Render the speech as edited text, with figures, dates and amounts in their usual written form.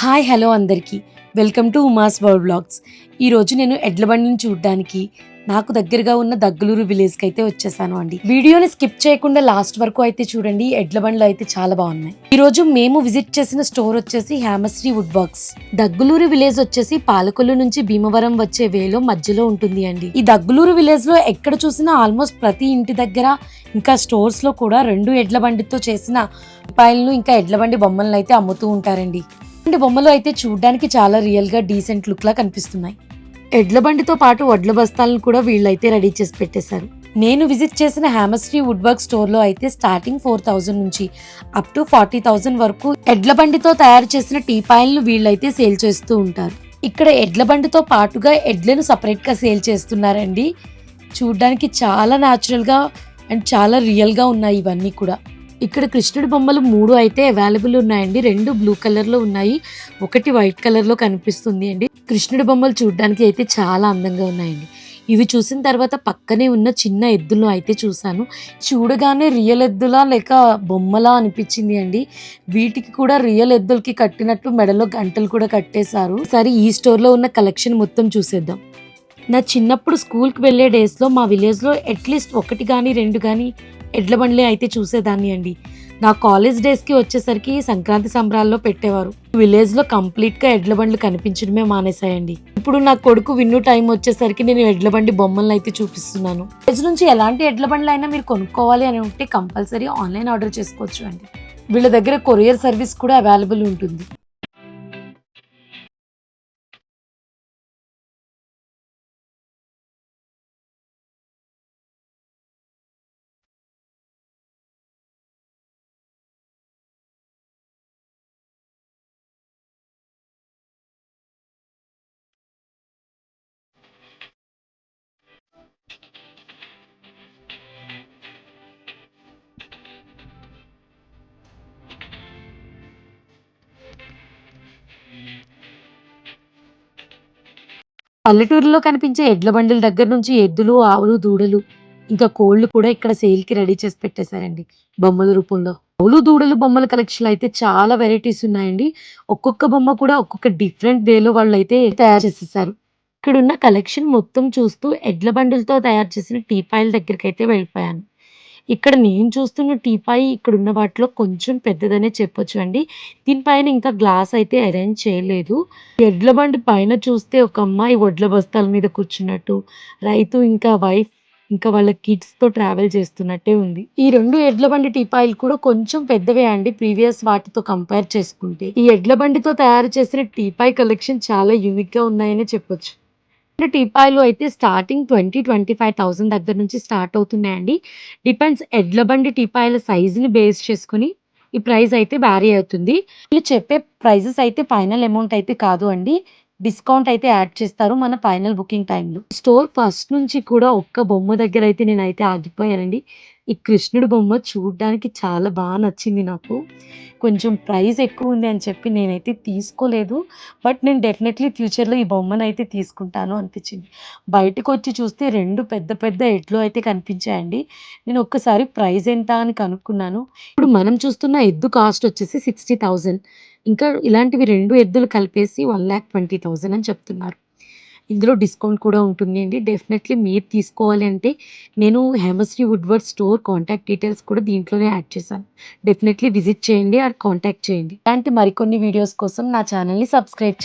Hi hello అందరికీ welcome to Uma's world vlogs. ఈరోజు నేను ఎడ్ల బండిని చూడడానికి నాకు దగ్గరగా ఉన్న దగ్గలూరు విలేజ్కి అయితే వచ్చేసాను అండి. వీడియోని స్కిప్ చేయకుండా లాస్ట్ వరకు అయితే చూడండి. ఎడ్ల బండ్లు అయితే చాలా బాగున్నాయి. ఈరోజు మేము విజిట్ చేసిన స్టోర్ వచ్చేసి హేమశ్రీ వుడ్ వర్క్స్. దగ్గలూరు విలేజ్ వచ్చేసి పాలకొల్లు నుంచి భీమవరం వచ్చే వేలో మధ్యలో ఉంటుంది అండి. ఈ దగ్గలూరు విలేజ్ లో ఎక్కడ చూసినా ఆల్మోస్ట్ ప్రతి ఇంటి దగ్గర ఇంకా స్టోర్స్ లో కూడా 2 ఎడ్ల బండితో చేసిన పాయలను ఇంకా ఎడ్ల బండి బొమ్మలను అయితే అమ్ముతూ ఉంటారండి. బొమ్మలు అయితే చూడడానికి చాలా రియల్ గా డీసెంట్ లుక్ లా కనిపిస్తున్నాయి. ఎడ్ల బండితో పాటు వడ్ల బస్తాలను కూడా వీళ్ళైతే రెడీ చేసి పెట్టేశారు. నేను విజిట్ చేసిన హేమశ్రీ వుడ్ వర్క్ స్టోర్ లో అయితే స్టార్టింగ్ 4,000 నుంచి అప్ టు 40,000 వరకు ఎడ్ల బండితో తయారు చేసిన టీపాయలను వీళ్ళైతే సేల్ చేస్తూ ఉంటారు. ఇక్కడ ఎడ్ల బండితో పాటుగా ఎడ్లను సపరేట్ గా సేల్ చేస్తున్నారండి. చూడడానికి చాలా న్యాచురల్ గా అండ్ చాలా రియల్ గా ఉన్నాయి ఇవన్నీ కూడా. ఇక్కడ కృష్ణుడి బొమ్మలు 3 అయితే అవైలబుల్ ఉన్నాయండి. 2 బ్లూ కలర్ లో ఉన్నాయి, ఒకటి వైట్ కలర్ లో కనిపిస్తుంది అండి. కృష్ణుడి బొమ్మలు చూడడానికి అయితే చాలా అందంగా ఉన్నాయండి. ఇవి చూసిన తర్వాత పక్కనే ఉన్న చిన్న ఎద్దులు అయితే చూసాను. చూడగానే రియల్ ఎద్దులా లేక బొమ్మలా అనిపించింది అండి. వీటికి కూడా రియల్ ఎద్దులకి కట్టినట్టు మెడలో గంటలు కూడా కట్టేశారు. సరే ఈ స్టోర్ లో ఉన్న కలెక్షన్ మొత్తం చూసేద్దాం. నా చిన్నప్పుడు స్కూల్కి వెళ్ళే డేస్లో మా విలేజ్లో అట్లీస్ట్ 1 కానీ 2 కానీ ఎడ్ల బండ్లే అయితే చూసేదాన్ని అండి. నా కాలేజ్ డేస్కి వచ్చేసరికి సంక్రాంతి సంబరాల్లో పెట్టేవారు. విలేజ్లో కంప్లీట్గా ఎడ్ల బండ్లు కనిపించడమే మానేశాయండి. ఇప్పుడు నా కొడుకు విన్ను టైం వచ్చేసరికి నేను ఎడ్ల బండి బొమ్మలను అయితే చూపిస్తున్నాను. విలేజ్ నుంచి ఎలాంటి ఎడ్ల బండ్లు అయినా మీరు కొనుక్కోవాలి అని ఉంటే కంపల్సరీ ఆన్లైన్ ఆర్డర్ చేసుకోవచ్చు అండి. వీళ్ళ దగ్గర కొరియర్ సర్వీస్ కూడా అవైలబుల్ ఉంటుంది. పల్లెటూరులో కనిపించే ఎడ్ల బండిల దగ్గర నుంచి ఎద్దులు, ఆవులు, దూడలు ఇంకా కోళ్లు కూడా ఇక్కడ సేల్ కి రెడీ చేసి పెట్టేశారండి బొమ్మల రూపంలో. ఆవులు, దూడలు బొమ్మల కలెక్షన్ అయితే చాలా వెరైటీస్ ఉన్నాయండి. ఒక్కొక్క బొమ్మ కూడా ఒక్కొక్క డిఫరెంట్ వేలో వాళ్ళు అయితే తయారు చేసేసారు. ఇక్కడున్న కలెక్షన్ మొత్తం చూస్తూ ఎడ్ల బండిలతో తయారు చేసిన టీపాయిల దగ్గరికి అయితే వెళ్ళిపోయాను. ఇక్కడ నేను చూస్తున్న టీపాయి ఇక్కడున్న వాటిలో కొంచెం పెద్దదనే చెప్పొచ్చు అండి. దీనిపైన ఇంకా గ్లాస్ అయితే అరేంజ్ చేయలేదు. ఎడ్ల బండి పైన చూస్తే ఒక అమ్మాయి వడ్ల బస్తాల మీద కూర్చున్నట్టు, రైతు ఇంకా వైఫ్ ఇంకా వాళ్ళ కిడ్స్‌తో ట్రావెల్ చేస్తున్నట్టే ఉంది. ఈ 2 ఎడ్ల బండి టీపాయిలు కూడా కొంచెం పెద్దవే అండి ప్రీవియస్ వాటితో కంపేర్ చేసుకుంటే. ఈ ఎడ్ల బండితో తయారు చేసిన టీపాయ్ కలెక్షన్ చాలా యూనిక్‌గా ఉన్నాయనే చెప్పొచ్చు. టీపాయిలు అయితే స్టార్టింగ్ 25,000 దగ్గర నుంచి స్టార్ట్ అవుతున్నాయండి. డిపెండ్స్ ఎడ్ల బండి టీపాయిల సైజుని బేస్ చేసుకొని ఈ ప్రైస్ అయితే వ్యారీ అవుతుంది. వీళ్ళు చెప్పే ప్రైజెస్ అయితే ఫైనల్ అమౌంట్ అయితే కాదు అండి. డిస్కౌంట్ అయితే యాడ్ చేస్తారు మన ఫైనల్ బుకింగ్ టైంలో. స్టోర్ ఫస్ట్ నుంచి కూడా ఒక్క బొమ్మ దగ్గర అయితే నేనైతే ఆగిపోయానండి. ఈ కృష్ణుడి బొమ్మ చూడ్డానికి చాలా బాగా నచ్చింది నాకు. కొంచెం ప్రైస్ ఎక్కువ ఉంది అని చెప్పి నేనైతే తీసుకోలేదు. బట్ నేను డెఫినెట్లీ ఫ్యూచర్‌లో ఈ బొమ్మనైతే తీసుకుంటాను అనిపించింది. బయటకొచ్చి చూస్తే 2 పెద్ద పెద్ద ఎడ్లు అయితే కనిపించాయండి. నేను ఒక్కసారి ప్రైస్ ఎంత అని కనుక్కున్నాను. ఇప్పుడు మనం చూస్తున్న ఎద్దు కాస్ట్ వచ్చేసి 60,000. ఇంకా ఇలాంటివి 2 ఎద్దులు కలిపేసి 1,20,000 అని చెప్తున్నారు. ఇందులో డిస్కౌంట్ కూడా ఉంటుంది అండి. డెఫినెట్లీ మీరు తీసుకోవాలి అంటే నేను Hemasri Woodward store contact details కూడా దీంట్లోనే యాడ్ చేశాను. డెఫినెట్లీ విజిట్ చేయండి ఆర్ కాంటాక్ట్ చేయండి. ఇలాంటి మరికొన్ని వీడియోస్ కోసం నా ఛానల్‌ని సబ్స్క్రైబ్ చేయండి.